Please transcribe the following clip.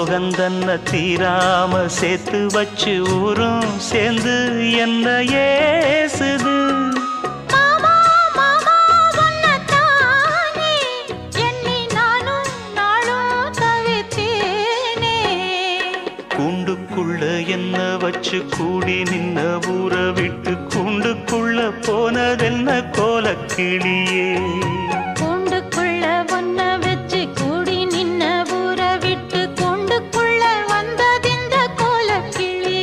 சோகந்தன்ன தீராம சேர்த்து வச்சு ஊரும் சேர்ந்து என்ன ஏசுது. கூண்டுக்குள்ள என்ன வச்சு கூடி நின்ன ஊற விட்டு கூண்டுக்குள்ள போனதென்ன கோலக்கிளியே.